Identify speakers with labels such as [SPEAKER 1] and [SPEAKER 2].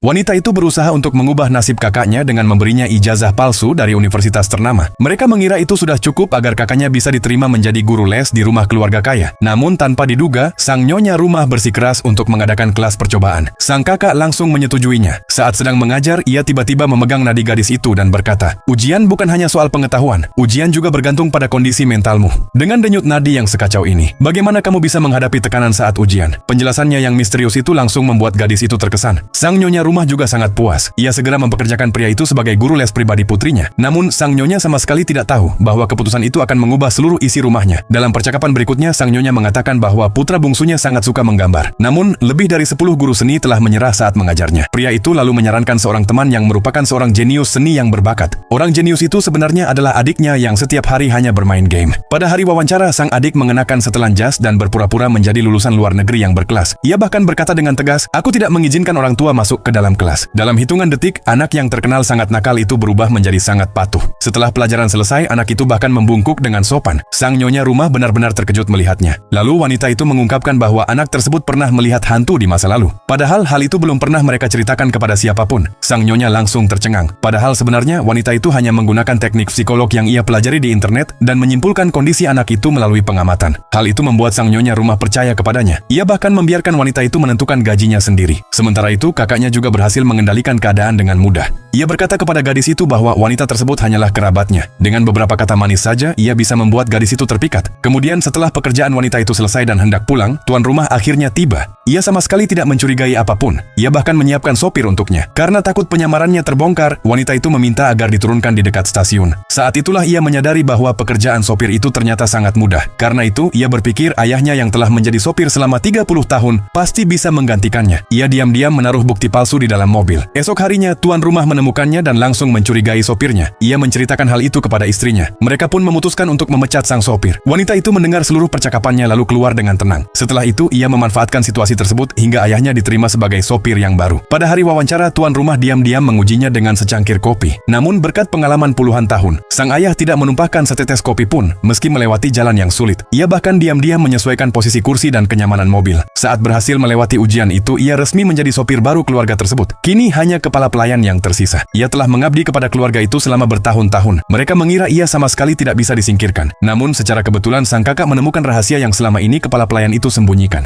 [SPEAKER 1] Wanita itu berusaha untuk mengubah nasib kakaknya dengan memberinya ijazah palsu dari universitas ternama. Mereka mengira itu sudah cukup agar kakaknya bisa diterima menjadi guru les di rumah keluarga kaya. Namun tanpa diduga, sang nyonya rumah bersikeras untuk mengadakan kelas percobaan. Sang kakak langsung menyetujuinya. Saat sedang mengajar, ia tiba-tiba memegang nadi gadis itu dan berkata, "Ujian bukan hanya soal pengetahuan, ujian juga bergantung pada kondisi mentalmu." Dengan denyut nadi yang sekacau ini, bagaimana kamu bisa menghadapi tekanan saat ujian? Penjelasannya yang misterius itu langsung membuat gadis itu terkesan. Sang nyonya rumah juga sangat puas. Ia segera mempekerjakan pria itu sebagai guru les pribadi putrinya. Namun, sang nyonya sama sekali tidak tahu bahwa keputusan itu akan mengubah seluruh isi rumahnya. Dalam percakapan berikutnya, sang nyonya mengatakan bahwa putra bungsunya sangat suka menggambar. Namun, lebih dari 10 guru seni telah menyerah saat mengajarnya. Pria itu lalu menyarankan seorang teman yang merupakan seorang jenius seni yang berbakat. Orang jenius itu sebenarnya adalah adiknya yang setiap hari hanya bermain game. Pada hari wawancara, sang adik mengenakan setelan jas dan berpura-pura menjadi lulusan luar negeri yang berkelas. Ia bahkan berkata dengan tegas, "Aku tidak mengizinkan orang tua masuk ke dalam kelas." Dalam hitungan detik, anak yang terkenal sangat nakal itu berubah menjadi sangat patuh. Setelah pelajaran selesai, anak itu bahkan membungkuk dengan sopan. Sang nyonya rumah benar-benar terkejut melihatnya. Lalu wanita itu mengungkapkan bahwa anak tersebut pernah melihat hantu di masa lalu. Padahal hal itu belum pernah mereka ceritakan kepada siapapun. Sang nyonya langsung tercengang. Padahal sebenarnya wanita itu hanya menggunakan teknik psikolog yang ia pelajari di internet dan menyimpulkan kondisi anak itu melalui pengamatan. Hal itu membuat sang nyonya rumah percaya kepadanya. Ia bahkan membiarkan wanita itu menentukan gajinya sendiri. Sementara itu, kakaknya juga berhasil mengendalikan keadaan dengan mudah. Ia berkata kepada gadis itu bahwa wanita tersebut hanyalah kerabatnya. Dengan beberapa kata manis saja, ia bisa membuat gadis itu terpikat. Kemudian setelah pekerjaan wanita itu selesai dan hendak pulang, tuan rumah akhirnya tiba. Ia sama sekali tidak mencurigai apapun. Ia bahkan menyiapkan sopir untuknya. Karena takut penyamarannya terbongkar, wanita itu meminta agar diturunkan di dekat stasiun. Saat itulah ia menyadari bahwa pekerjaan sopir itu ternyata sangat mudah. Karena itu, ia berpikir ayahnya yang telah menjadi sopir selama 30 tahun pasti bisa menggantikannya. Ia diam-diam menaruh bukti palsu di dalam mobil. Esok harinya, tuan rumah menemukannya dan langsung mencurigai sopirnya. Ia menceritakan hal itu kepada istrinya. Mereka pun memutuskan untuk memecat sang sopir. Wanita itu mendengar seluruh percakapannya lalu keluar dengan tenang. Setelah itu, ia memanfaatkan situasi tersebut hingga ayahnya diterima sebagai sopir yang baru. Pada hari wawancara, tuan rumah diam-diam mengujinya dengan secangkir kopi. Namun berkat pengalaman puluhan tahun, sang ayah tidak menumpahkan setetes kopi pun meski melewati jalan yang sulit. Ia bahkan diam-diam menyesuaikan posisi kursi dan kenyamanan mobil. Saat berhasil melewati ujian itu, ia resmi menjadi sopir baru keluarga tersebut. Kini hanya kepala pelayan yang tersisa. Ia telah mengabdi kepada keluarga itu selama bertahun-tahun. Mereka mengira ia sama sekali tidak bisa disingkirkan. Namun secara kebetulan sang kakak menemukan rahasia yang selama ini kepala pelayan itu sembunyikan.